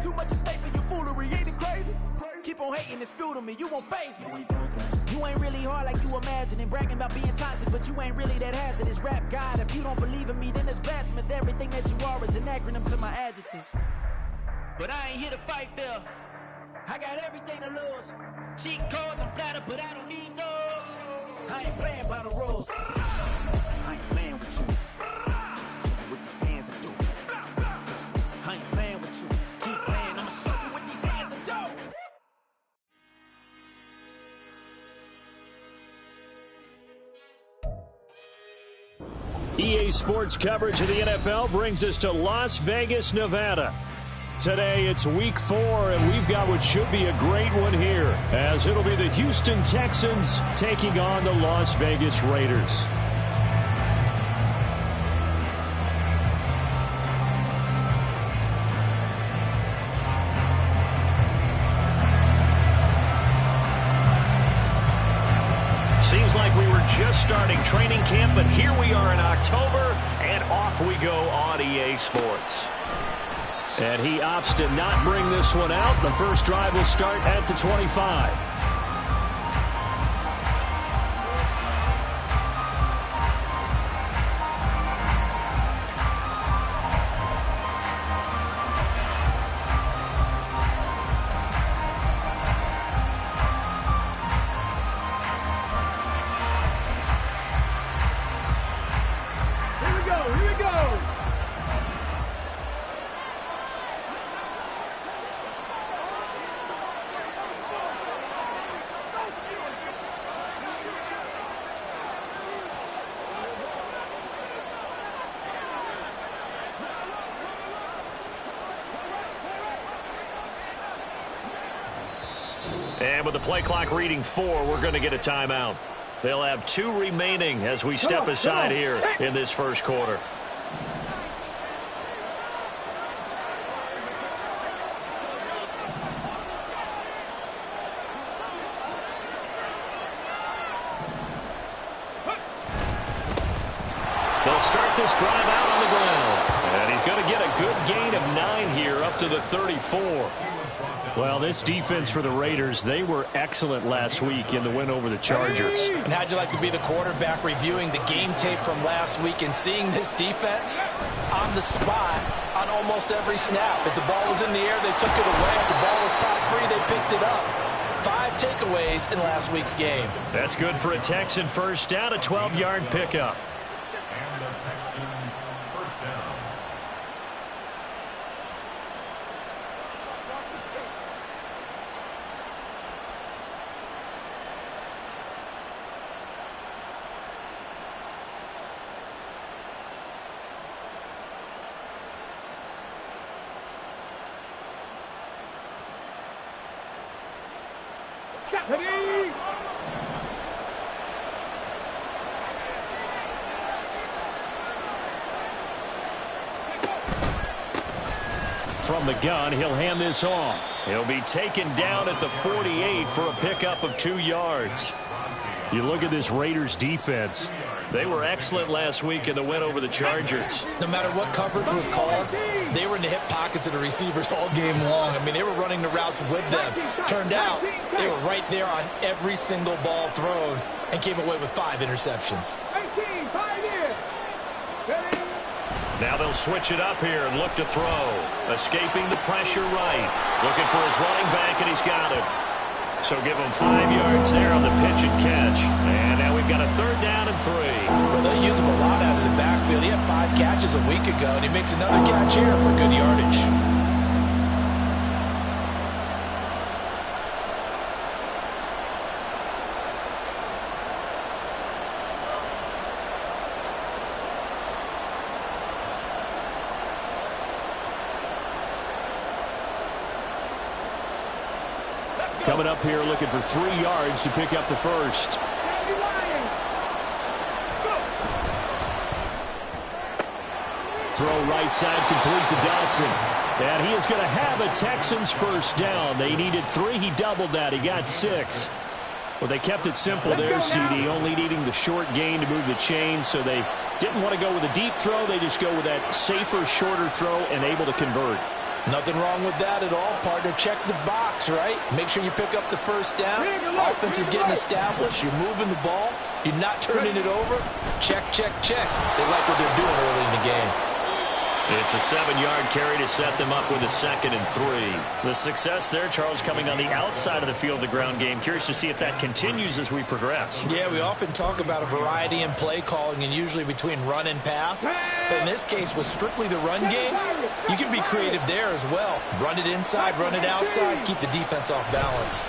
Too much is fake for your foolery, ain't it crazy? Keep on hating, it's fuel to me, you won't faze me. You ain't really hard like you imagine, and bragging about being toxic, but you ain't really that hazardous. Rap God, if you don't believe in me, then it's blasphemous. Everything that you are is an acronym to my adjectives. But I ain't here to fight Phil. I got everything to lose. Cheat codes, I'm flattered, but I don't need those. I ain't playing by the rules. I ain't playing with you. Show you what these hands are doing. I ain't playing with you. Keep playing, I'ma show you what these hands are doing. EA Sports coverage of the NFL brings us to Las Vegas, Nevada. Today it's week 4, and we've got what should be a great one here, as it'll be the Houston Texans taking on the Las Vegas Raiders. Seems like we were just starting training camp, but here we are in October, and off we go on EA Sports. And he opts to not bring this one out. The first drive will start at the 25. And with the play clock reading 4, we're going to get a timeout. They'll have 2 remaining as we step aside here in this first quarter. They'll start this drive out on the ground. And he's going to get a good gain of 9 here up to the 34. Well, this defense for the Raiders, they were excellent last week in the win over the Chargers. And how'd you like to be the quarterback reviewing the game tape from last week and seeing this defense on the spot on almost every snap? If the ball was in the air, they took it away. If the ball was caught free, they picked it up. 5 takeaways in last week's game. That's good for a Texan first down, a 12-yard pickup. And the Texans first down. From the gun, he'll hand this off. He'll be taken down at the 48 for a pickup of 2 yards. You look at this Raiders defense. They were excellent last week in the win over the Chargers. No matter what coverage was called, they were in the hip pockets of the receivers all game long. I mean, they were running the routes with them. Turned out, they were right there on every single ball thrown and came away with 5 interceptions. Now they'll switch it up here and look to throw. Escaping the pressure right. Looking for his running back, and he's got it. So give him 5 yards there on the pitch and catch. And now we've got a 3rd down and 3. Well, they use him a lot out of the backfield. He had 5 catches a week ago, and he makes another catch here for good yardage. Coming up here looking for 3 yards to pick up the first. Throw right side complete to Dotson. And he is going to have a Texans first down. They needed 3. He doubled that. He got 6. Well, they kept it simple there, CD, only needing the short gain to move the chain, so they didn't want to go with a deep throw. They just go with that safer, shorter throw and able to convert. Nothing wrong with that at all, partner. Check the box, right? Make sure you pick up the first down. Offense is getting established. You're moving the ball. You're not turning it over. Check, check, check. They like what they're doing early in the game. It's a 7-yard carry to set them up with a 2nd and 3. The success there, Charles, coming on the outside of the field, the ground game. Curious to see if that continues as we progress. Yeah, we often talk about a variety in play calling and usually between run and pass. But in this case, with strictly the run game, you can be creative there as well. Run it inside, run it outside, keep the defense off balance.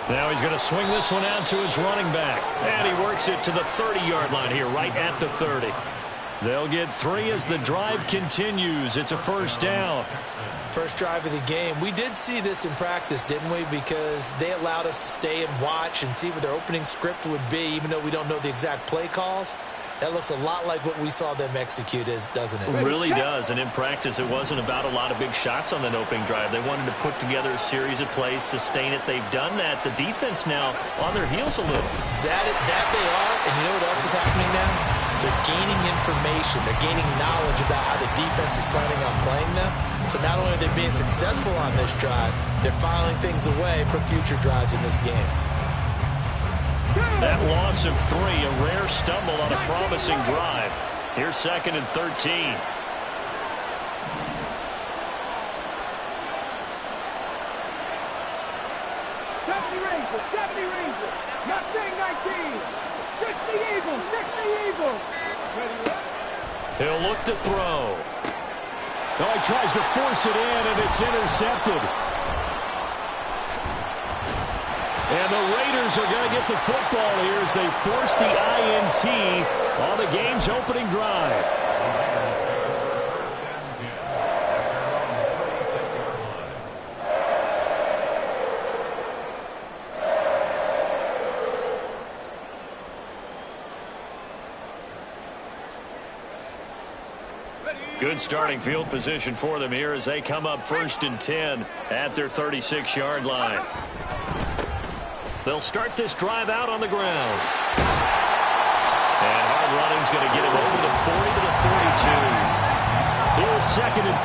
Now he's going to swing this one out to his running back. And he works it to the 30-yard line here, right at the 30. They'll get 3 as the drive continues. It's a first down. First drive of the game. We did see this in practice, didn't we? Because they allowed us to stay and watch and see what their opening script would be, even though we don't know the exact play calls. That looks a lot like what we saw them execute, doesn't it? It really does. And in practice, it wasn't about a lot of big shots on that opening drive. They wanted to put together a series of plays, sustain it. They've done that. The defense now on their heels a little. That they are. And you know what else is happening now? They're gaining information. They're gaining knowledge about how the defense is planning on playing them. So not only are they being successful on this drive, they're filing things away for future drives in this game. That loss of 3, a rare stumble on a promising drive. Here's 2nd and 13. Not saying 19. 60 Eagles, 60 Eagles. He'll look to throw. Oh, he tries to force it in, and it's intercepted. And the Raiders are going to get the football here as they force the INT on the game's opening drive. Good starting field position for them here as they come up 1st and 10 at their 36-yard line. They'll start this drive out on the ground. And hard running's going to get him over the 40 to the 42. Here's 2nd and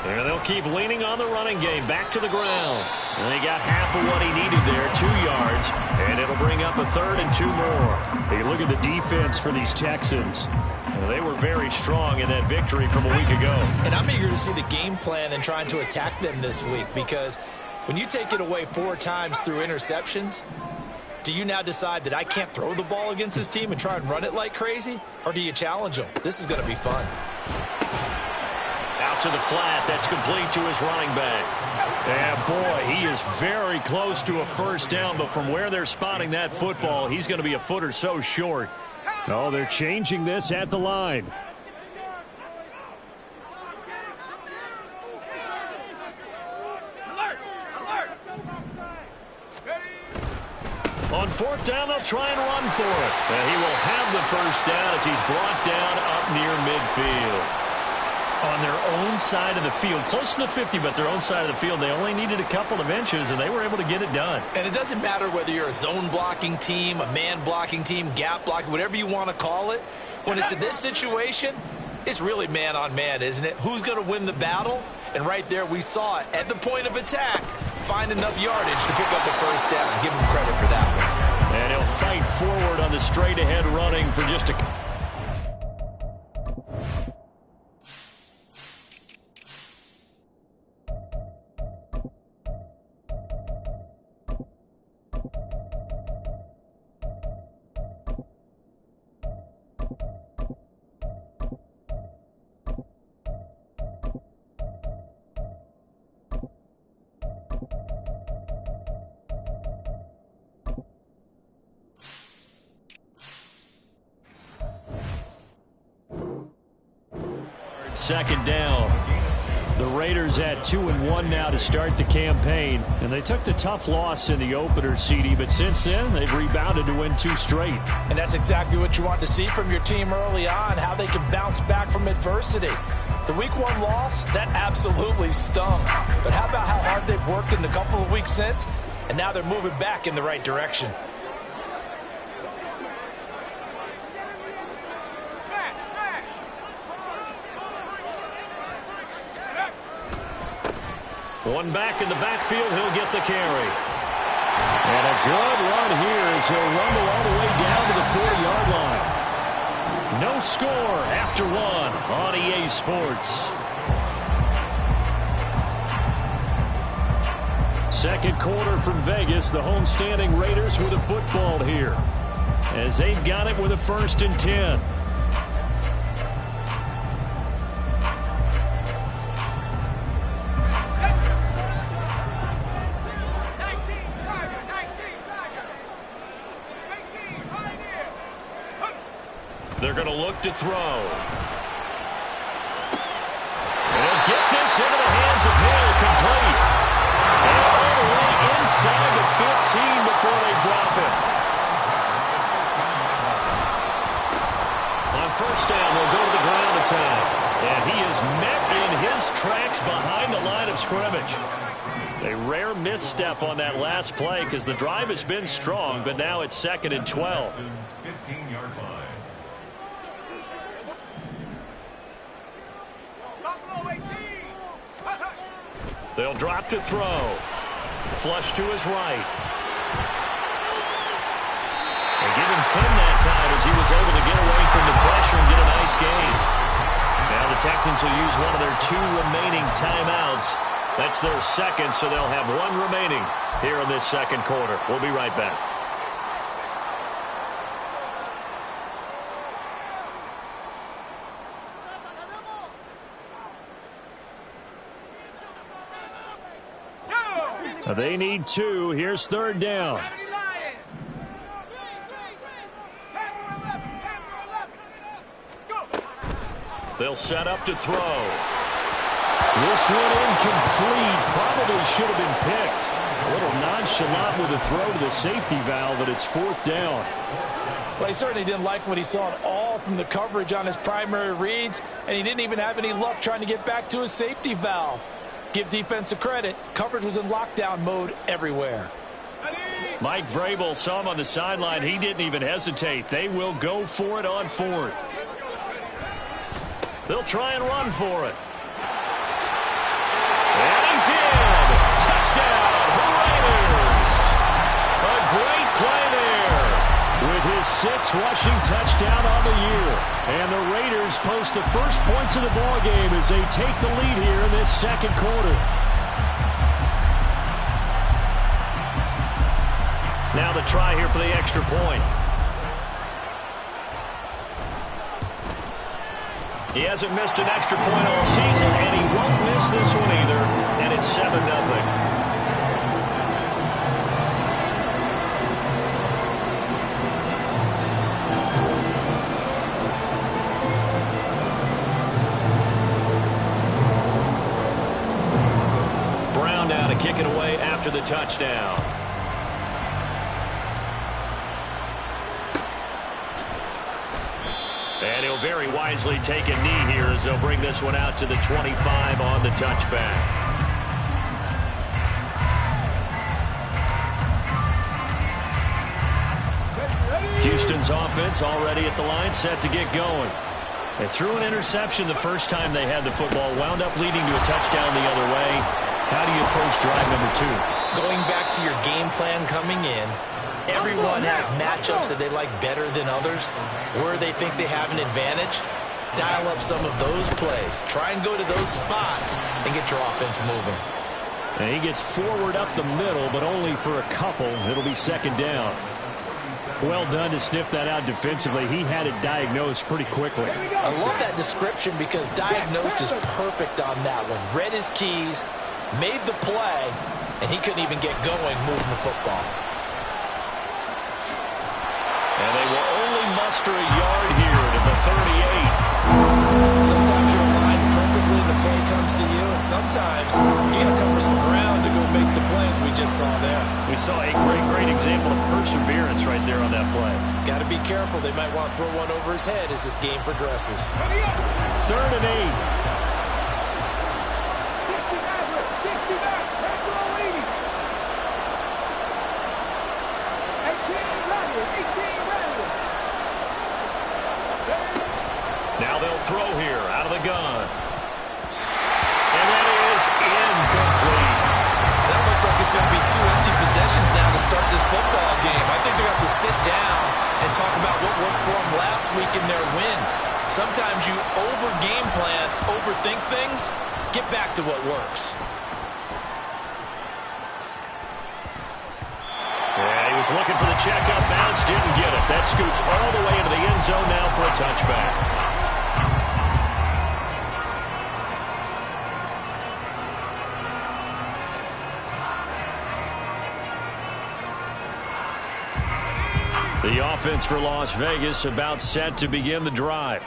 3. And they'll keep leaning on the running game. Back to the ground. And they got half of what he needed there, 2 yards. And it'll bring up a 3rd and 2 more. Hey, look at the defense for these Texans. Well, they were very strong in that victory from a week ago. And I'm eager to see the game plan and trying to attack them this week, because when you take it away 4 times through interceptions, do you now decide that I can't throw the ball against this team and try and run it like crazy? Or do you challenge them? This is going to be fun. Out to the flat. That's complete to his running back. And boy, he is very close to a first down, but from where they're spotting that football, he's going to be a foot or so short. Oh, they're changing this at the line. On 4th down, they'll try and run for it. And he will have the first down as he's brought down up near midfield. On their own side of the field, close to the 50, but their own side of the field, they only needed a couple of inches, and they were able to get it done. And it doesn't matter whether you're a zone blocking team, a man blocking team, gap blocking, whatever you want to call it. When it's in this situation, it's really man on man, isn't it? Who's going to win the battle? And right there, we saw it at the point of attack. Find enough yardage to pick up a first down. Give him credit for that one. And he'll fight forward on the straight-ahead running for just a... Second down. The Raiders at 2-1 now to start the campaign. And they took the tough loss in the opener, CD, but since then, they've rebounded to win 2 straight. And that's exactly what you want to see from your team early on, how they can bounce back from adversity. The Week 1 loss, that absolutely stung. But how about how hard they've worked in the couple of weeks since? And now they're moving back in the right direction. One back in the backfield, he'll get the carry. And a good run here as he'll rumble all the way down to the 40-yard line. No score after one on EA Sports. Second quarter from Vegas, the homestanding Raiders with a football here, as they've got it with a 1st and 10. They're going to look to throw. And he'll get this into the hands of Hill, complete. And all the way inside the 15 before they drop it. On 1st down, they'll go to the ground attack. And he is met in his tracks behind the line of scrimmage. A rare misstep on that last play because the drive has been strong, but now it's 2nd and 12. 15-yard line. They'll drop to throw. Flush to his right. They give him 10 that time as he was able to get away from the pressure and get a nice gain. Now the Texans will use one of their 2 remaining timeouts. That's their 2nd, so they'll have 1 remaining here in this 2nd quarter. We'll be right back. They need 2. Here's 3rd down. They'll set up to throw. This one incomplete. Probably should have been picked. A little nonchalant with a throw to the safety valve, but it's 4th down. Well, he certainly didn't like what he saw at all from the coverage on his primary reads, and he didn't even have any luck trying to get back to his safety valve. Give defensive credit. Coverage was in lockdown mode everywhere. Mike Vrabel saw him on the sideline. He didn't even hesitate. They will go for it on 4th. They'll try and run for it. And he's in. Touchdown, Raiders. A great play there with his 6th rushing touchdown on the year. And the Raiders post the first points of the ballgame as they take the lead here in this 2nd quarter. Now the try here for the extra point. He hasn't missed an extra point all season, and he won't miss this one either. And it's 7-0. Kick it away after the touchdown. And he'll very wisely take a knee here as they'll bring this one out to the 25 on the touchback. Houston's offense already at the line, set to get going. They threw an interception the first time they had the football, wound up leading to a touchdown the other way. How do you approach drive number 2? Going back to your game plan coming in, everyone has matchups that they like better than others. Where they think they have an advantage, dial up some of those plays. Try and go to those spots and get your offense moving. And he gets forward up the middle, but only for a couple. It'll be 2nd down. Well done to sniff that out defensively. He had it diagnosed pretty quickly. I love that description because diagnosed is perfect on that one. Read his keys, made the play, and he couldn't even get going moving the football. And they will only muster a yard here to the 38. Sometimes you're aligned perfectly and the play comes to you, and sometimes you got to cover some ground to go make the plays we just saw there. We saw a great example of perseverance right there on that play. Got to be careful. They might want to throw one over his head as this game progresses. 3rd and 8. throw here out of the gun. And that is incomplete. That looks like it's going to be 2 empty possessions now to start this football game. I think they're going to have to sit down and talk about what worked for them last week in their win. Sometimes you over-game plan, overthink things. Get back to what works. Yeah, he was looking for the checkup bounce, didn't get it. That scoots all the way into the end zone now for a touchback. The offense for Las Vegas about set to begin the drive.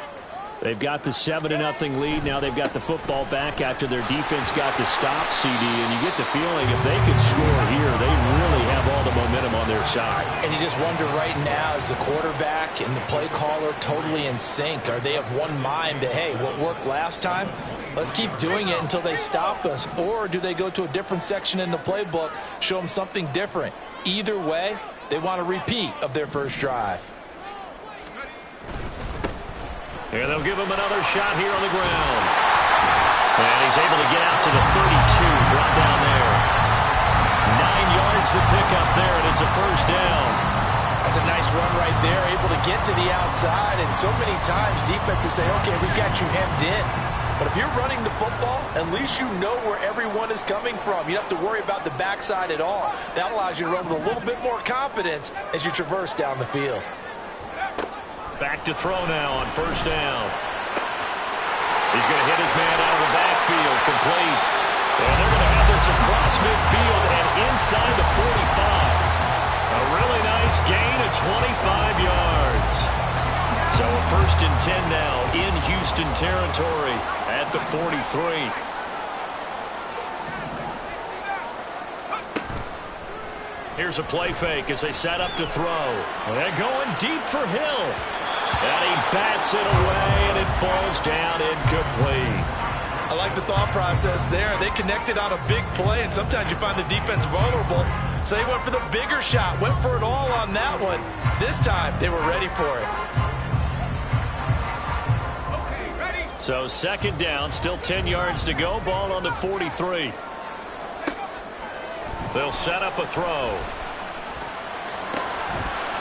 They've got the 7-0 lead. Now they've got the football back after their defense got the stop, CD. And you get the feeling if they could score here, they really have all the momentum on their side. And you just wonder right now, is the quarterback and the play caller totally in sync? Are they of one mind that, hey, what worked last time, let's keep doing it until they stop us? Or do they go to a different section in the playbook, show them something different? Either way, they want a repeat of their first drive. Here they'll give him another shot here on the ground. And he's able to get out to the 32, brought down there. 9 yards to pick up there, and it's a first down. That's a nice run right there, able to get to the outside. And so many times defenses say, okay, we got you hemmed in. But if you're running the football, at least you know where everyone is coming from. You don't have to worry about the backside at all. That allows you to run with a little bit more confidence as you traverse down the field. Back to throw now on first down. He's going to hit his man out of the backfield, complete. And they're going to have this across midfield and inside the 45. A really nice gain of 25 yards. So a 1st and 10 now in Houston territory at the 43. Here's a play fake as they set up to throw. They're going deep for Hill. And he bats it away, and it falls down incomplete. I like the thought process there. They connected on a big play, and sometimes you find the defense vulnerable. So they went for the bigger shot, went for it all on that one. This time, they were ready for it. So 2nd down, still 10 yards to go. Ball on the 43. They'll set up a throw.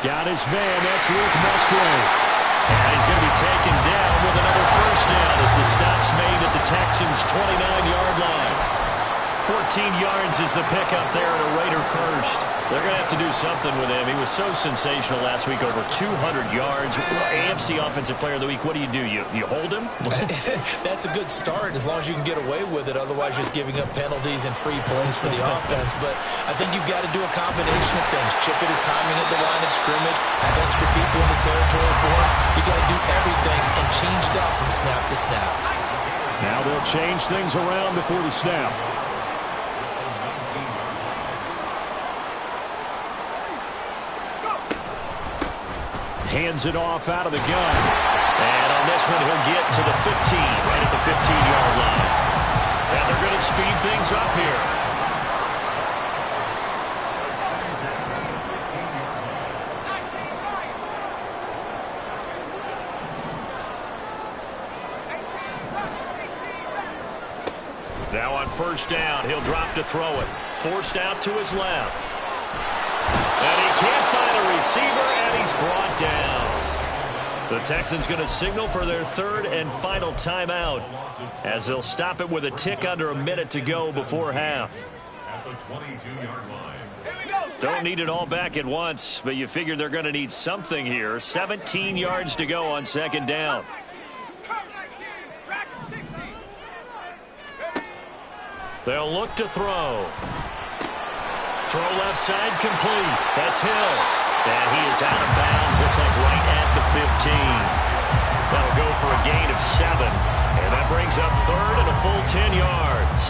Got his man. That's Luke Musgrave. And he's going to be taken down with another first down as the stop's made at the Texans' 29-yard line. 14 yards is the pickup there at a Raider first. They're going to have to do something with him. He was so sensational last week, over 200 yards. AFC Offensive Player of the Week, what do? You hold him? That's a good start as long as you can get away with it. Otherwise, just giving up penalties and free plays for the offense. But I think you've got to do a combination of things. Chip it his timing at the line of scrimmage, have extra people in the territory for him. You've got to do everything and change it up from snap to snap. Now they'll change things around before the snap. Hands it off out of the gun. And on this one, he'll get to the 15, right at the 15-yard line. And they're going to speed things up here. Now on first down, he'll drop to throw it. Forced out to his left. And he can't find a receiver, and he's brought down. The Texans going to signal for their 3rd and final timeout as they'll stop it with a tick under a minute to go before half. At the 22-yard line. Don't need it all back at once, but you figure they're going to need something here. 17 yards to go on 2nd down. They'll look to throw. Throw left side complete. That's Hill. And he is out of bounds. Looks like right at the 15. That'll go for a gain of 7. And that brings up 3rd and a full 10 yards.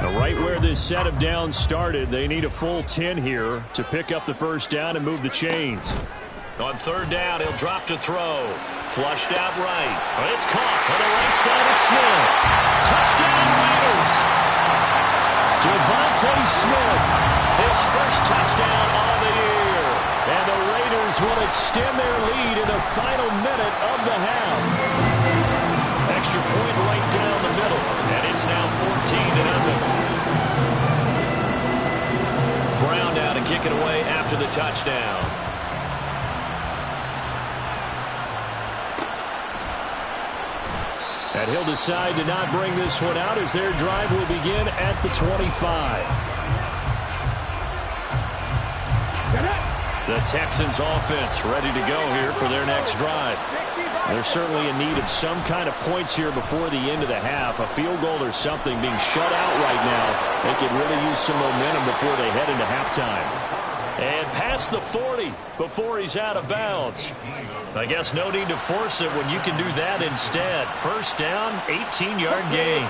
Now right where this set of downs started, they need a full 10 here to pick up the first down and move the chains. On 3rd down, he'll drop to throw. Flushed out right. But it's caught on the right side of Smith. Touchdown Raiders. Devontae Smith his first touchdown on the year. And the Raiders will extend their lead in the final minute of the half. Extra point right down the middle, and it's now 14-0. Brown now to kick it away after the touchdown. And he'll decide to not bring this one out as their drive will begin at the 25. The Texans offense ready to go here for their next drive. They're certainly in need of some kind of points here before the end of the half. A field goal or something being shut out right now. They could really use some momentum before they head into halftime. And past the 40 before he's out of bounds. I guess no need to force it when you can do that instead. First down, 18-yard gain.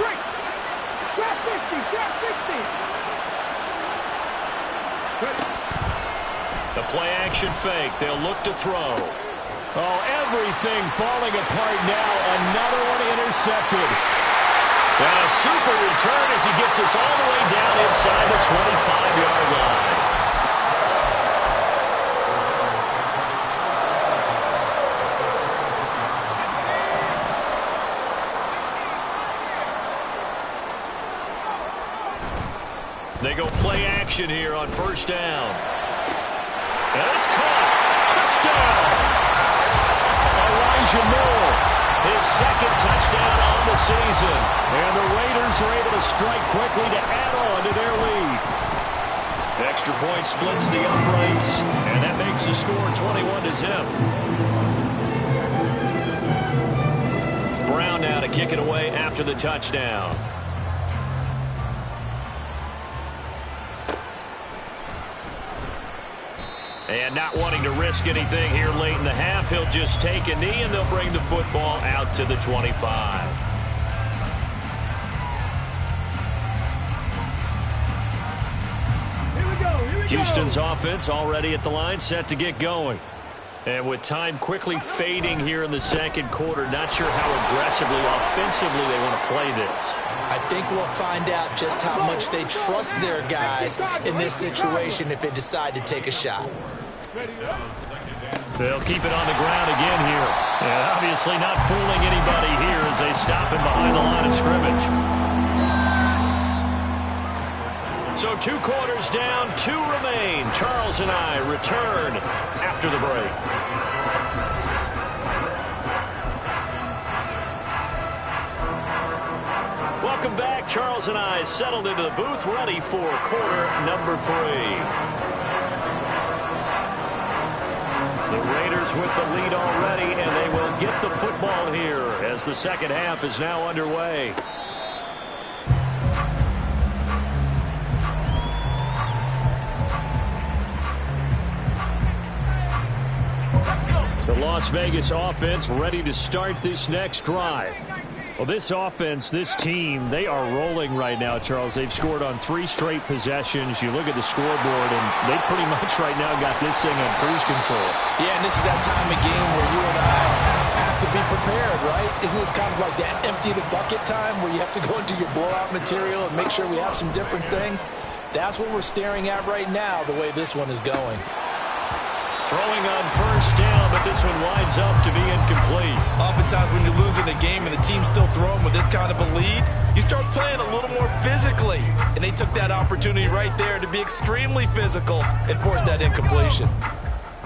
The play-action fake. They'll look to throw. Oh, everything falling apart now. Another one intercepted. And a super return as he gets us all the way down inside the 25-yard line. They go play action here on first down. And it's caught. Touchdown. Elijah Moore, his second touchdown on the season. And the Raiders are able to strike quickly to add on to their lead. Extra point splits the uprights, and that makes the score 21-0. Brown now to kick it away after the touchdown. And not wanting to risk anything here late in the half, he'll just take a knee, and they'll bring the football out to the 25. Houston's offense already at the line, set to get going. And with time quickly fading here in the second quarter, not sure how aggressively, offensively they want to play this. I think we'll find out just how much they trust their guys in this situation if they decide to take a shot. They'll keep it on the ground again here. And obviously not fooling anybody here as they stop him behind the line of scrimmage. So 2 quarters down, 2 remain. Charles and I return after the break. Welcome back. Charles and I settled into the booth, ready for quarter number 3. The Raiders with the lead already, and they will get the football here as the second half is now underway. The Las Vegas offense ready to start this next drive. Well, this offense, this team, they are rolling right now, Charles. They've scored on 3 straight possessions. You look at the scoreboard, and they pretty much right now got this thing on cruise control. Yeah, and this is that time of game where you and I have to be prepared, right? Isn't this kind of like that empty the bucket time where you have to go into your blowout material and make sure we have some different things? That's what we're staring at right now, the way this one is going. Throwing on first down, but this one winds up to be incomplete. Oftentimes when you're losing a game and the team's still throwing with this kind of a lead, you start playing a little more physically. And they took that opportunity right there to be extremely physical and force that incompletion.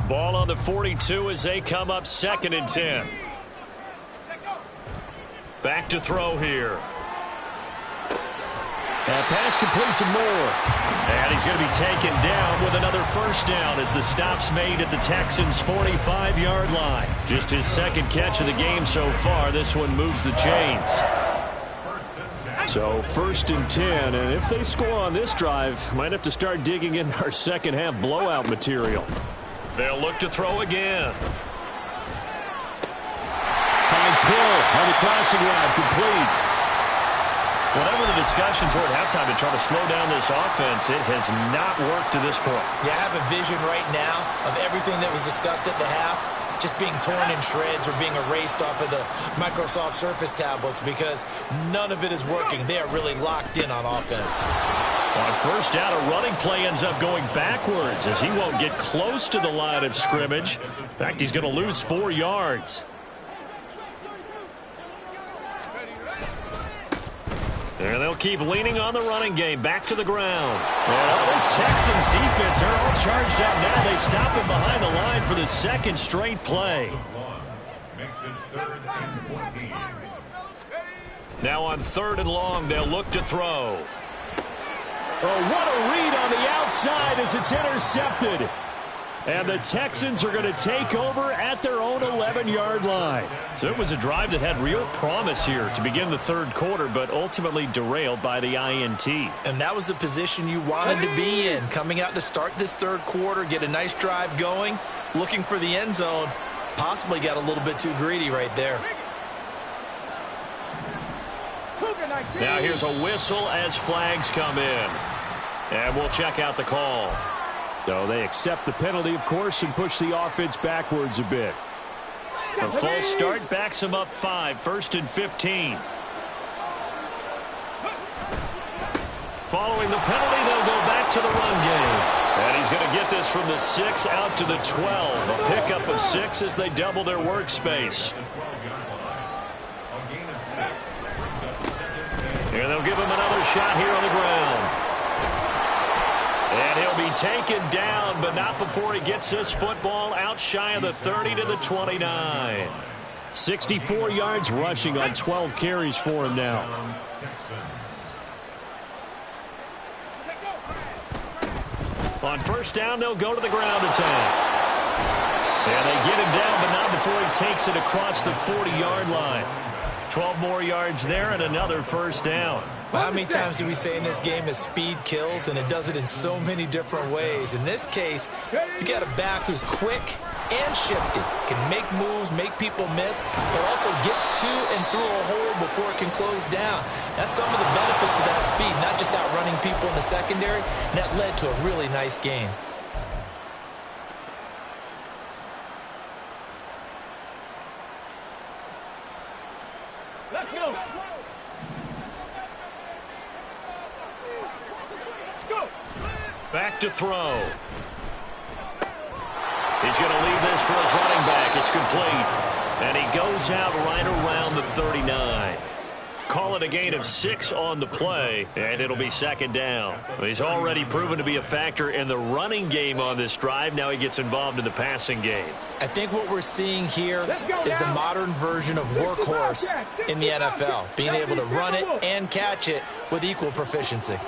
Ball on the 42 as they come up 2nd and 10. Back to throw here. That pass complete to Moore. And he's going to be taken down with another first down as the stop's made at the Texans' 45-yard line. Just his second catch of the game so far. This one moves the chains. So 1st and 10, and if they score on this drive, might have to start digging in our second half blowout material. They'll look to throw again. Finds Hill on the crossing route, complete. Whatever the discussions were at halftime to try to slow down this offense, it has not worked to this point. Yeah, I have a vision right now of everything that was discussed at the half just being torn in shreds or being erased off of the Microsoft Surface tablets because none of it is working. They are really locked in on offense. On first down, a running play ends up going backwards as he won't get close to the line of scrimmage. In fact, he's going to lose 4 yards. And they'll keep leaning on the running game. Back to the ground. And this Texans defense, they're all charged up now. They stop him behind the line for the second straight play. Makes it 3rd and 14. Now on 3rd and long, they'll look to throw. Oh, what a read on the outside as it's intercepted. And the Texans are going to take over at their own 11-yard line. So it was a drive that had real promise here to begin the 3rd quarter, but ultimately derailed by the INT. And that was the position you wanted to be in. Coming out to start this 3rd quarter, get a nice drive going, looking for the end zone. Possibly got a little bit too greedy right there. Now here's a whistle as flags come in. And we'll check out the call. So they accept the penalty, of course, and push the offense backwards a bit. The false start backs him up 5, 1st and 15. Following the penalty, they'll go back to the run game. And he's going to get this from the 6 out to the 12. A pickup of 6 as they double their workspace. And they'll give him another shot here on the ground. And he'll be taken down, but not before he gets this football out shy of the 30 to the 29. 64 yards rushing on 12 carries for him now. On first down, they'll go to the ground attack. And they get him down, but not before he takes it across the 40-yard line. 12 more yards there and another first down. Well, how many times do we say in this game that speed kills, and it does it in so many different ways? In this case, you got a back who's quick and shifty, can make moves, make people miss, but also gets to and through a hole before it can close down. That's some of the benefits of that speed, not just outrunning people in the secondary, and that led to a really nice game. Let's go. Back to throw. He's going to leave this for his running back. It's complete. And he goes out right around the 39. Call it a gain of 6 on the play, and it'll be 2nd down. He's already proven to be a factor in the running game on this drive. Now he gets involved in the passing game. I think what we're seeing here is the modern version of workhorse in the NFL, being able to run it and catch it with equal proficiency.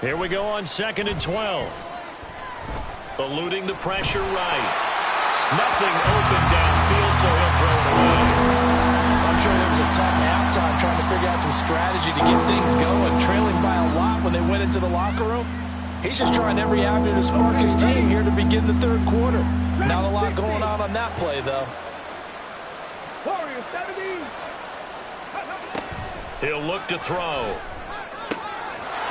Here we go on 2nd and 12. Eluding the pressure right. Nothing open downfield, so he'll throw it away. I'm sure there was a tough halftime trying to figure out some strategy to get things going, trailing by a lot when they went into the locker room. He's just trying every avenue to spark his team here to begin the 3rd quarter. Not a lot going on that play, though. He'll look to throw.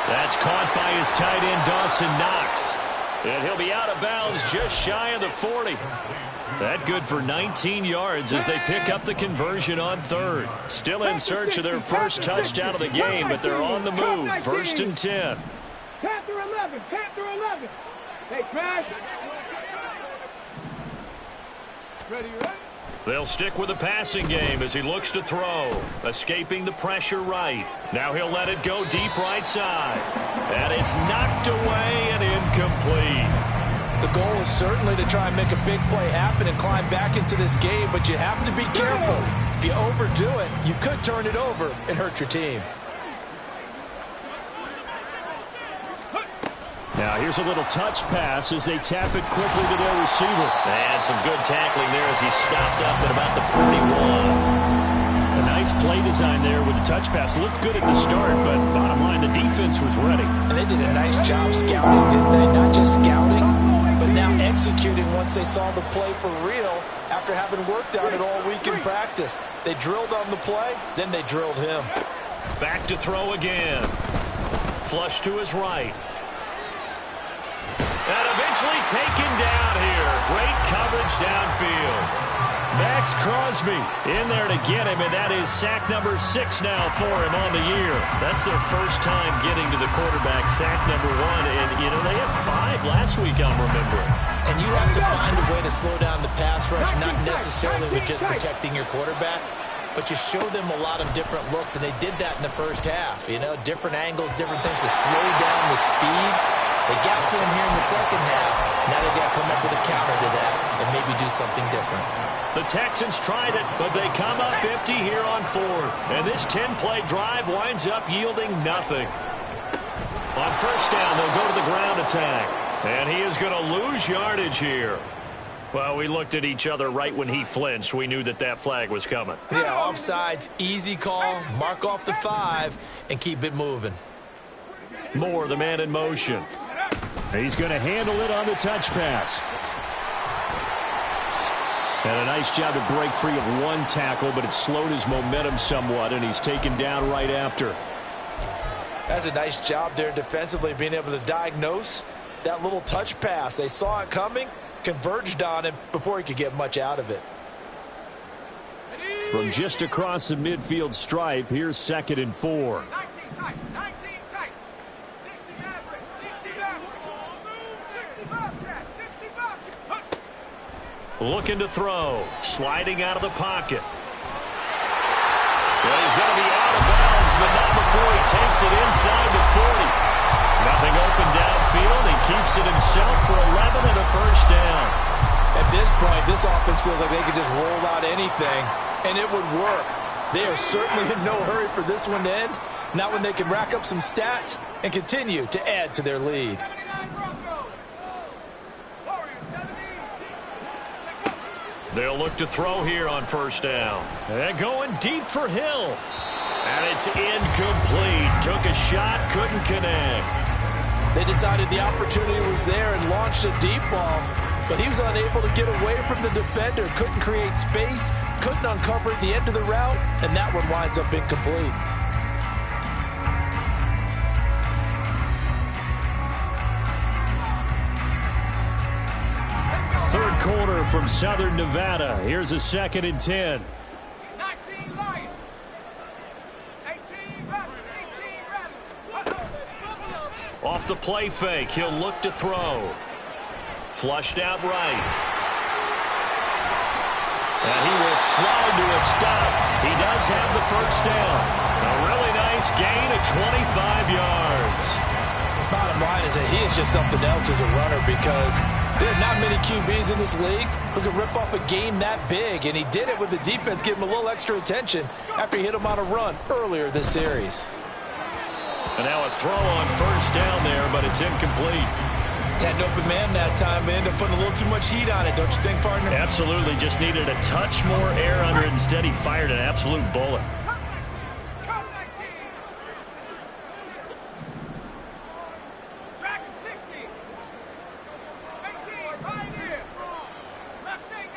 That's caught by his tight end, Dawson Knox. And he'll be out of bounds just shy of the 40. That good for 19 yards as they pick up the conversion on 3rd. Still in search of their first touchdown of the game, but they're on the move. 1st and 10. Panther 11, Panther 11. Hey, Crash. Ready, right? They'll stick with the passing game as he looks to throw. Escaping the pressure right. Now he'll let it go deep right side. And it's knocked away and incomplete. The goal is certainly to try and make a big play happen and climb back into this game, but you have to be careful. If you overdo it, you could turn it over and hurt your team. Now here's a little touch pass as they tap it quickly to their receiver. And some good tackling there as he stopped up at about the 41. A nice play design there with the touch pass. Looked good at the start, but bottom line, the defense was ready. And they did a nice job scouting, didn't they? Not just scouting, but now executing once they saw the play for real after having worked on it all week in practice. They drilled on the play, then they drilled him. Back to throw again. Flush to his right. And a big eventually taken down here. Great coverage downfield. Max Crosby in there to get him, and that is sack number 6 now for him on the year. That's their first time getting to the quarterback, sack number 1. And, you know, they had 5 last week, I'm remembering. And you have to find a way to slow down the pass rush, not necessarily with just protecting your quarterback, but you show them a lot of different looks, and they did that in the first half. You know, different angles, different things to slow down the speed. They got to him here in the second half. Now they got to come up with a counter to that and maybe do something different. The Texans tried it, but they come up empty here on 4th. And this 10-play drive winds up yielding nothing. On first down, they'll go to the ground attack. And he is going to lose yardage here. Well, we looked at each other right when he flinched. We knew that that flag was coming. Yeah, offsides, easy call, mark off the 5, and keep it moving. Moore, the man in motion. He's going to handle it on the touch pass. And a nice job to break free of one tackle, but it slowed his momentum somewhat, and he's taken down right after. That's a nice job there defensively, being able to diagnose that little touch pass. They saw it coming, converged on him before he could get much out of it. From just across the midfield stripe, here's 2nd and 4. 19 tight, 19 tight. 60 average, 60 average. 65 cat, 65. Looking to throw. Sliding out of the pocket. Well, he's going to be out of bounds, but not before he takes it inside the 40. Nothing open downfield. He keeps it himself for 11 and a first down. At this point, this offense feels like they could just roll out anything, and it would work. They are certainly in no hurry for this one to end. Not when they can rack up some stats and continue to add to their lead. They'll look to throw here on first down. And going deep for Hill. And it's incomplete. Took a shot, couldn't connect. They decided the opportunity was there and launched a deep ball, but he was unable to get away from the defender. Couldn't create space, couldn't uncover the end of the route, and that one winds up incomplete. Third quarter from Southern Nevada. Here's a 2nd and 10. 19 line. 18 rabbit, 18 rabbit. Off the play fake, he'll look to throw. Flushed out right. And he will slide to a stop. He does have the first down. A really nice gain of 25 yards. Bottom line is that he is just something else as a runner, because there are not many QBs in this league who can rip off a game that big, and he did it with the defense giving him a little extra attention after he hit him on a run earlier this series. And now a throw on first down there, but it's incomplete. Had an open man that time, but ended up putting a little too much heat on it, don't you think, partner? Absolutely, just needed a touch more air under it. Instead, he fired an absolute bullet. Cut 19. Dragon 60. 18, pioneer. Mustang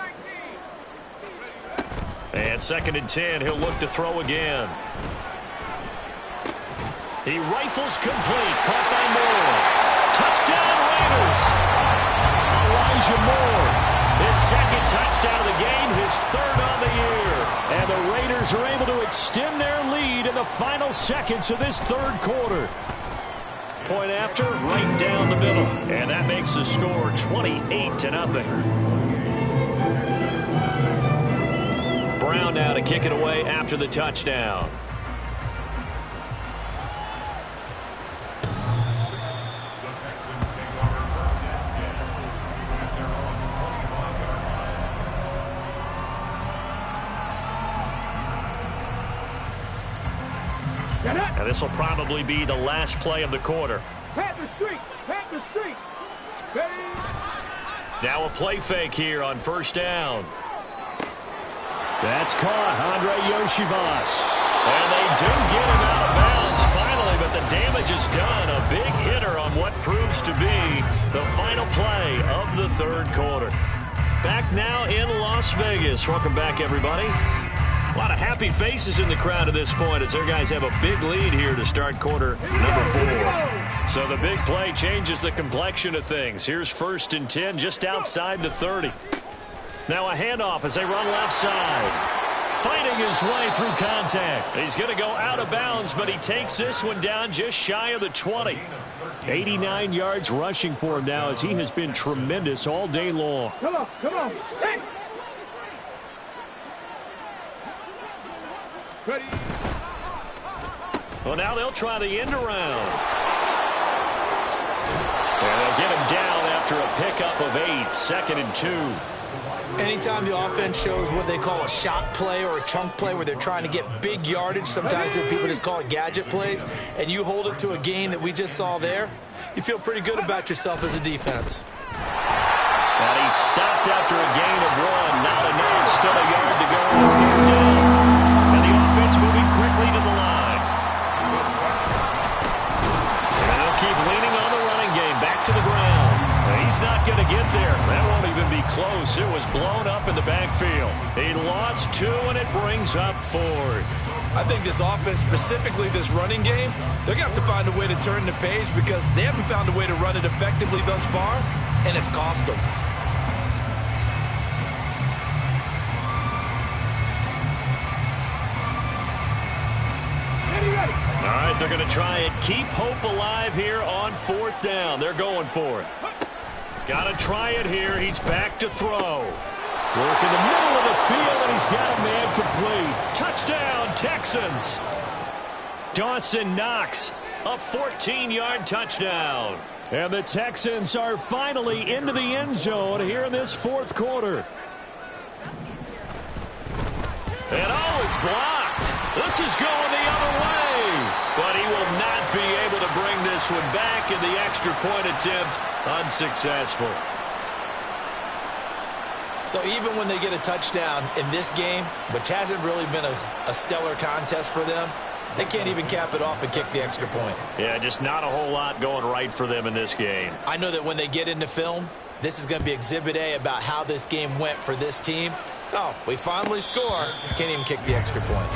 19. And 2nd and 10, he'll look to throw again. He rifles complete, caught by Moore. Touchdown, Raiders! Elijah Moore, his 2nd touchdown of the game, his 3rd on the year. And the Raiders are able to extend their lead in the final seconds of this 3rd quarter. Point after, right down the middle. And that makes the score 28-0. Brown now to kick it away after the touchdown. And this will probably be the last play of the quarter. Panther Street, Panther Street. Ready? Now a play fake here on first down. That's caught, Andre Yoshivas. And they do get him out of bounds finally, but the damage is done. A big hitter on what proves to be the final play of the 3rd quarter. Back now in Las Vegas. Welcome back, everybody. A lot of happy faces in the crowd at this point as their guys have a big lead here to start quarter number 4. So the big play changes the complexion of things. Here's 1st and 10 just outside the 30. Now a handoff as they run left side. Fighting his way through contact. He's going to go out of bounds, but he takes this one down just shy of the 20. 89 yards rushing for him now as he has been tremendous all day long. Come on, come on. Hey. Ready. Well, now they'll try the end around. And they'll get him down after a pickup of 8, 2nd and 2. Anytime the offense shows what they call a shot play or a chunk play where they're trying to get big yardage, sometimes people just call it gadget plays, and you hold it to a gain that we just saw there, you feel pretty good about yourself as a defense. And he stopped after a gain of 1. Not enough. Still a yard to go on 3rd down. And the offense moving quickly to the line. And they'll keep leaning on the running game. Back to the ground. He's not going to get there. That won't even be close. It was blown up in the backfield. He lost 2, and it brings up 4th. I think this offense, specifically this running game, they're going to have to find a way to turn the page because they haven't found a way to run it effectively thus far, and it's cost them. All right, they're going to try and keep hope alive here on 4th down. They're going for it. Got to try it here. He's back to throw. Work in the middle of the field, and he's got a man complete. Touchdown, Texans. Dawson Knox, a 14-yard touchdown. And the Texans are finally into the end zone here in this 4th quarter. And it's blocked. This is going the other way. But he will not be able to bring this one back, in the extra point attempt unsuccessful. So even when they get a touchdown in this game, which hasn't really been a stellar contest for them, they can't even cap it off and kick the extra point. Yeah, just not a whole lot going right for them in this game. I know that when they get into film, this is going to be Exhibit A about how this game went for this team. Oh, we finally score. Can't even kick the extra point.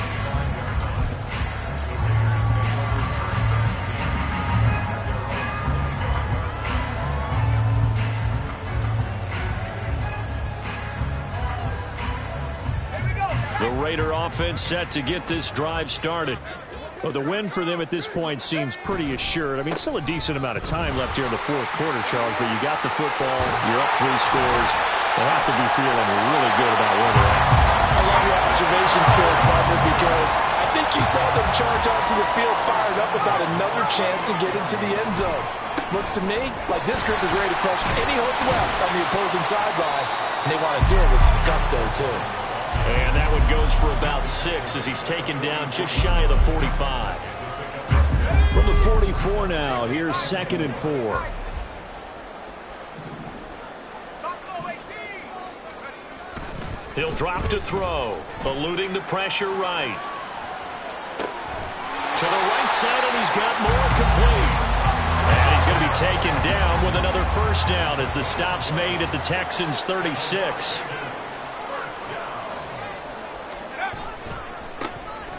The Raider offense set to get this drive started. Well, the win for them at this point seems pretty assured. I mean, still a decent amount of time left here in the 4th quarter, Charles, but you got the football, you're up 3 scores. They'll have to be feeling really good about where they're at. I love your observation skills, partner, because I think you saw them charge onto the field fired up about another chance to get into the end zone. Looks to me like this group is ready to crush any hope left on the opposing sideline, and they want to do it with some gusto, too. And that one goes for about 6 as he's taken down just shy of the 45. From the 44 now, here's 2nd and 4. He'll drop to throw, eluding the pressure right. To the right side, and he's got more complete. And he's going to be taken down with another 1st down as the stop's made at the Texans' 36.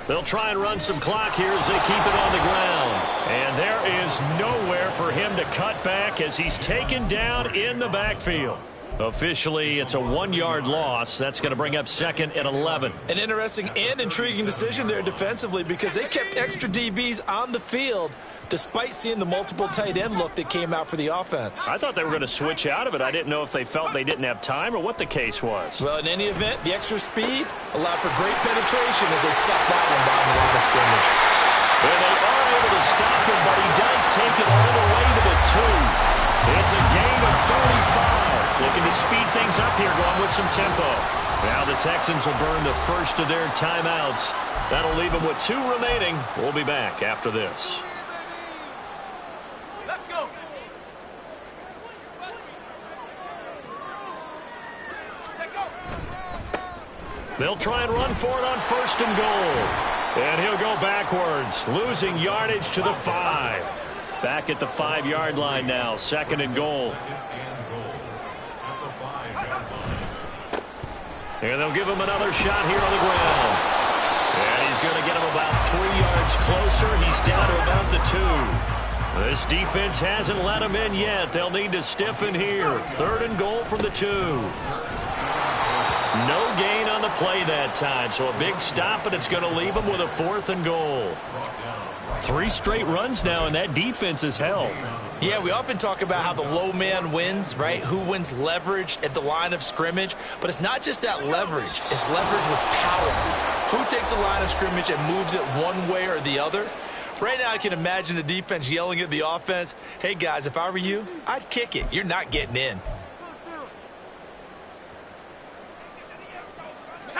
They'll try and run some clock here as they keep it on the ground. And there is nowhere for him to cut back as he's taken down in the backfield. Officially, it's a 1-yard loss. That's going to bring up 2nd and 11. An interesting and intriguing decision there defensively because they kept extra DBs on the field despite seeing the multiple tight end look that came out for the offense. I thought they were going to switch out of it. I didn't know if they felt they didn't have time or what the case was. Well, in any event, the extra speed allowed for great penetration as they stuck that one down the line of scrimmage. And they are able to stop him, but he does take it all the way to the 2. It's a gain of 35. Looking to speed things up here, going with some tempo. Now the Texans will burn the first of their timeouts. That'll leave them with 2 remaining. We'll be back after this. Let's go. They'll try and run for it on 1st and goal. And he'll go backwards, losing yardage to the 5. Back at the 5-yard line now, 2nd and goal. And they'll give him another shot here on the ground. And he's going to get him about 3 yards closer. He's down to about the 2. This defense hasn't let them in yet. They'll need to stiffen here. 3rd and goal from the 2. No gain on the play that time, so a big stop, and it's going to leave them with a 4th and goal. 3 straight runs now, and that defense is held. Yeah, we often talk about how the low man wins, right? Who wins leverage at the line of scrimmage. But it's not just that leverage. It's leverage with power. Who takes the line of scrimmage and moves it one way or the other? Right now, I can imagine the defense yelling at the offense, hey, guys, if I were you, I'd kick it. You're not getting in.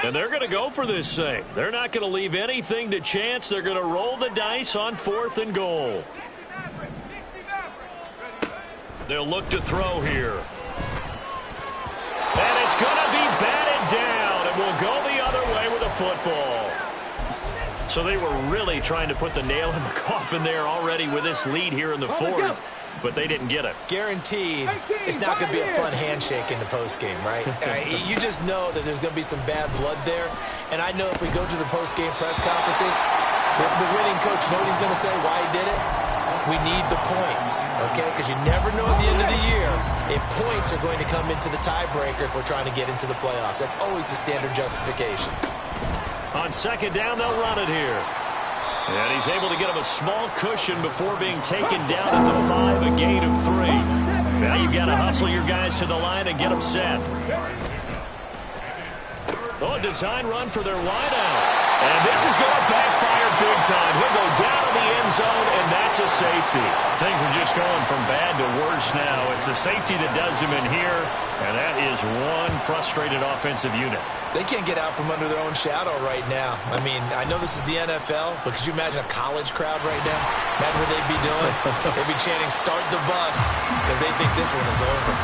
And they're going to go for this thing. They're not going to leave anything to chance. They're going to roll the dice on 4th and goal. They'll look to throw here. And it's going to be batted down. It will go the other way with a football. So they were really trying to put the nail in the coffin there already with this lead here in the 4th. But they didn't get it. Guaranteed, it's not going to be a fun handshake in the postgame, right? You just know that there's going to be some bad blood there. And I know if we go to the postgame press conferences, the winning coach, you know what he's going to say, why he did it? We need the points, okay? Because you never know at the end of the year if points are going to come into the tiebreaker if we're trying to get into the playoffs. That's always the standard justification. On 2nd down, they'll run it here. And he's able to get him a small cushion before being taken down at the 5, a gain of 3. Now you've got to hustle your guys to the line and get them set. Oh, a design run for their wideout. And this is going to backfire big time. He'll go down in the end zone, and that's a safety. Things are just going from bad to worse now. It's a safety that does him in here, and that is one frustrated offensive unit. They can't get out from under their own shadow right now. I mean, I know this is the NFL, but could you imagine a college crowd right now? Imagine what they'd be doing. They'd be chanting, start the bus, because they think this one is over.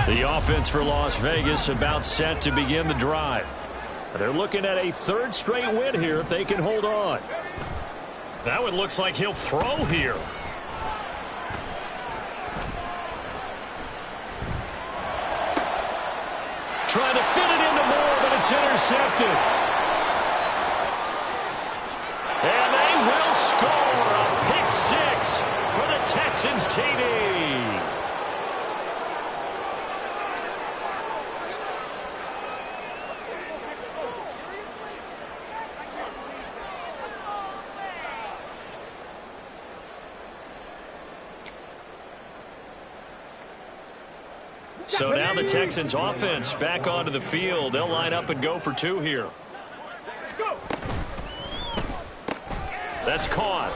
The offense for Las Vegas about set to begin the drive. They're looking at a 3rd straight win here if they can hold on. That one looks like he'll throw here. Trying to fit it into Moore, but it's intercepted. And they will score a pick 6 for the Texans TD. So now the Texans offense back onto the field. They'll line up and go for 2 here. That's caught.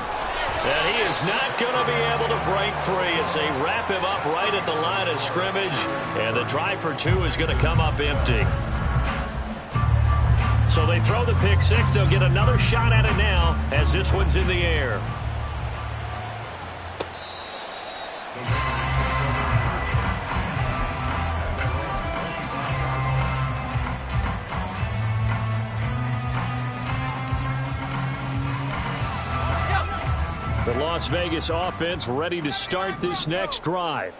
And he is not going to be able to break free as they wrap him up right at the line of scrimmage. And the drive for 2 is going to come up empty. So they throw the pick 6. They'll get another shot at it now as this one's in the air. The Las Vegas offense ready to start this next drive.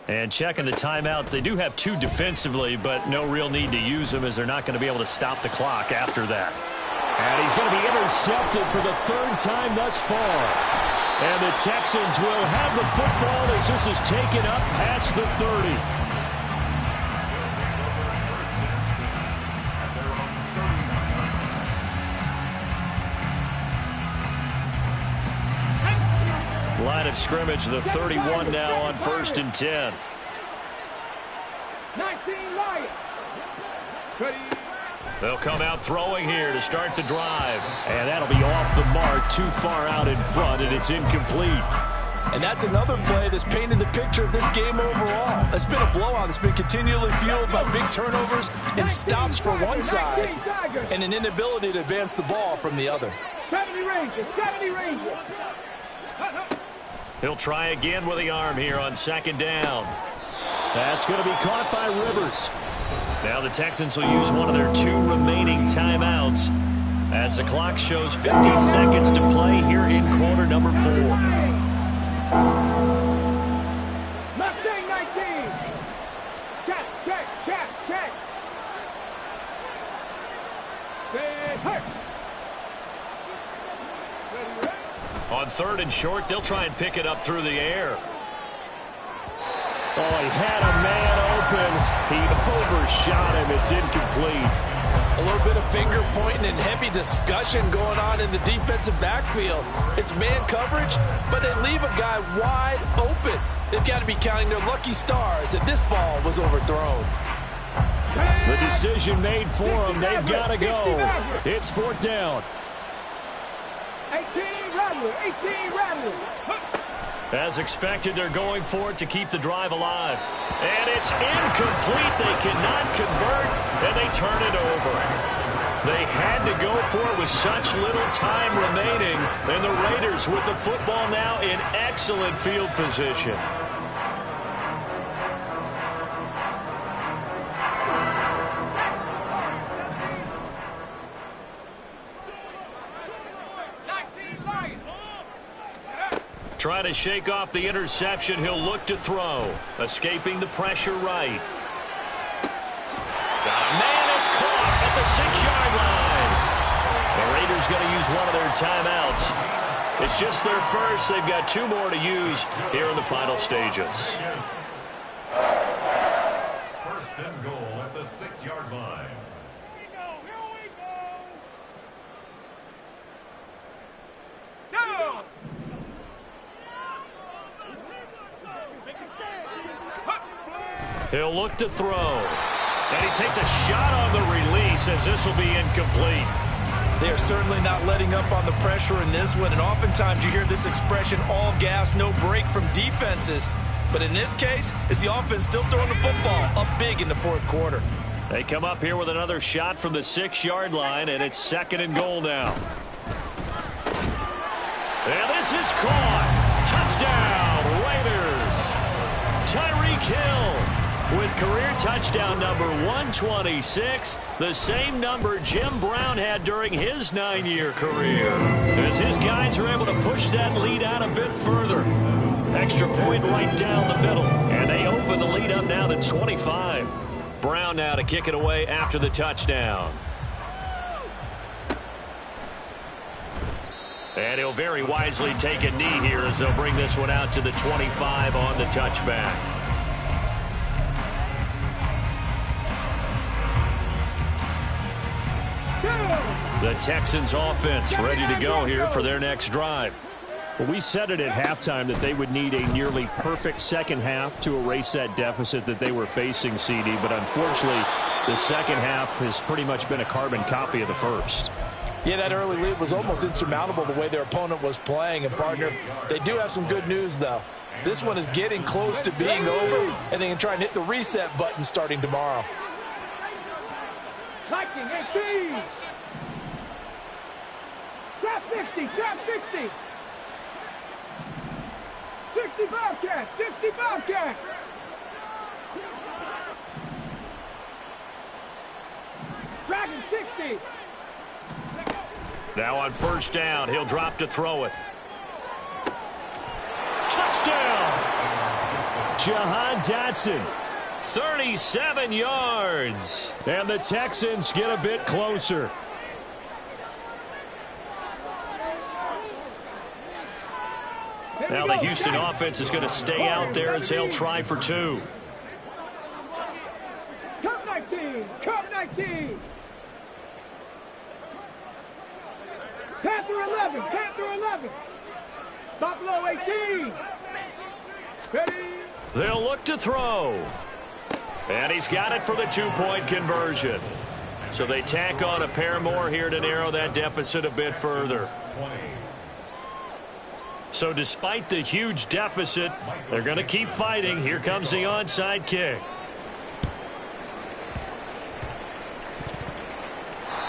And checking the timeouts, they do have 2 defensively, but no real need to use them as they're not going to be able to stop the clock after that. And he's going to be intercepted for the 3rd time thus far. And the Texans will have the football as this is taken up past the 30. Line of scrimmage, the 31 now on 1st and 10. 19 Lions. They'll come out throwing here to start the drive. And that'll be off the mark, too far out in front, and it's incomplete. And that's another play that's painted the picture of this game overall. It's been a blowout. It's been continually fueled by big turnovers and stops for one side and an inability to advance the ball from the other. 70 Rangers, 70 Rangers. He'll try again with the arm here on 2nd down. That's going to be caught by Rivers. Now the Texans will use one of their 2 remaining timeouts as the clock shows 50 seconds to play here in quarter number 4. Mustang 19. Got 3rd and short. They'll try and pick it up through the air. Oh, he had a man open. He overshot him. It's incomplete. A little bit of finger pointing and heavy discussion going on in the defensive backfield. It's man coverage, but they leave a guy wide open. They've got to be counting their lucky stars that this ball was overthrown. The decision made for them. They've got to go. It's 4th down. 18 Rattler. As expected, they're going for it to keep the drive alive. And it's incomplete. They cannot convert, and they turn it over. They had to go for it with such little time remaining, and the Raiders with the football now in excellent field position. Trying to shake off the interception. He'll look to throw. Escaping the pressure right. Got a man. It's caught at the 6-yard line. The Raiders going to use one of their timeouts. It's just their first. They've got 2 more to use here in the final stages. 1st and goal at the 6-yard line. He'll look to throw. And he takes a shot on the release as this will be incomplete. They are certainly not letting up on the pressure in this one, and oftentimes you hear this expression, all gas, no break from defenses. But in this case, it's the offense still throwing the football up big in the 4th quarter. They come up here with another shot from the 6-yard line, and it's 2nd and goal now. And this is caught. Touchdown, Raiders. Tyreek Hill with career touchdown number 126, the same number Jim Brown had during his 9-year career. As his guys are able to push that lead out a bit further. Extra point right down the middle, and they open the lead up now to 25. Brown now to kick it away after the touchdown. And he'll very wisely take a knee here as they'll bring this one out to the 25 on the touchback. The Texans offense ready to go here for their next drive. Well, we said it at halftime that they would need a nearly perfect second half to erase that deficit that they were facing, CD. But unfortunately, the second half has pretty much been a carbon copy of the first. Yeah, that early lead was almost insurmountable the way their opponent was playing. And, partner, they do have some good news, though. This one is getting close to being over, and they can try and hit the reset button starting tomorrow. Viking 18. Trap 60, trap 60. 65 catch, 65 catch. Dragon 60. Now on 1st down, he'll drop to throw it. Touchdown! Jahan Dotson. 37 yards. And the Texans get a bit closer. Now the Houston offense is going to stay out there as they'll try for 2. Cup 19, Cup 19. Panther 11, Panther 11. Buffalo 18. Ready. They'll look to throw. And he's got it for the 2-point conversion. So they tack on a pair more here to narrow that deficit a bit further. So despite the huge deficit, they're going to keep fighting. Here comes the onside kick.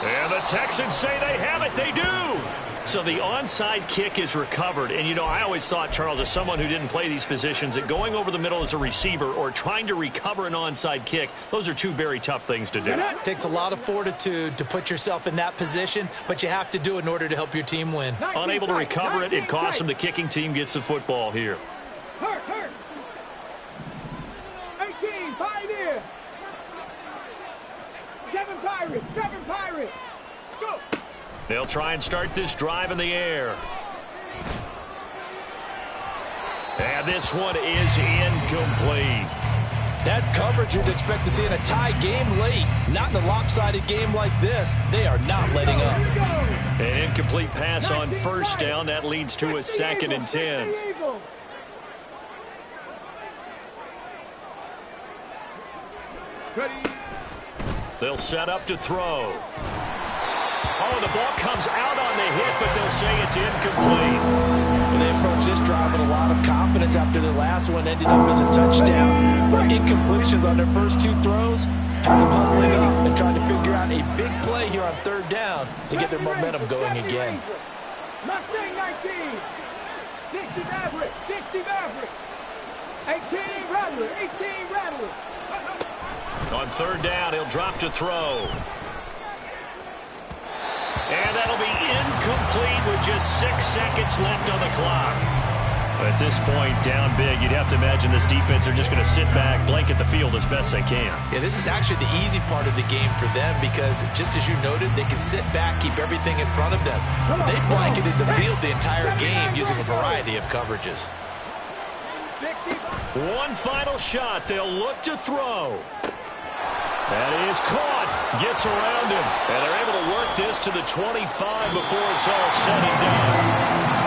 And the Texans say they have it. They do. So the onside kick is recovered. And, you know, I always thought, Charles, as someone who didn't play these positions, that going over the middle as a receiver or trying to recover an onside kick, those are 2 very tough things to do. It takes a lot of fortitude to put yourself in that position, but you have to do it in order to help your team win. Unable to recover it, it costs them. The kicking team gets the football here. Hurt. 18, Pioneer. 7 Pirates. Go. They'll try and start this drive in the air. And this one is incomplete. That's coverage you'd expect to see in a tie game late. Not in a lopsided game like this. They are not letting up. An incomplete pass on first down. That leads to a 2nd and 10. They'll set up to throw. Oh, the ball comes out on the hit, but they'll say it's incomplete. And they approach this drive with a lot of confidence after their last one ended up as a touchdown. But incompletions on their first 2 throws has them huddling up and trying to figure out a big play here on 3rd down to get their momentum going again. Mustang 19. 60 Maverick. 60 Maverick. 18 Rattler. 18 Rattler. On 3rd down, he'll drop to throw. And that'll be incomplete with just 6 seconds left on the clock. At this point, down big, you'd have to imagine this defense are just going to sit back, blanket the field as best they can. Yeah, this is actually the easy part of the game for them because, just as you noted, they can sit back, keep everything in front of them. But they blanketed the field the entire game using a variety of coverages. One final shot. They'll look to throw. That is caught. Gets around him. And they're able to work this to the 25 before it's all said and done.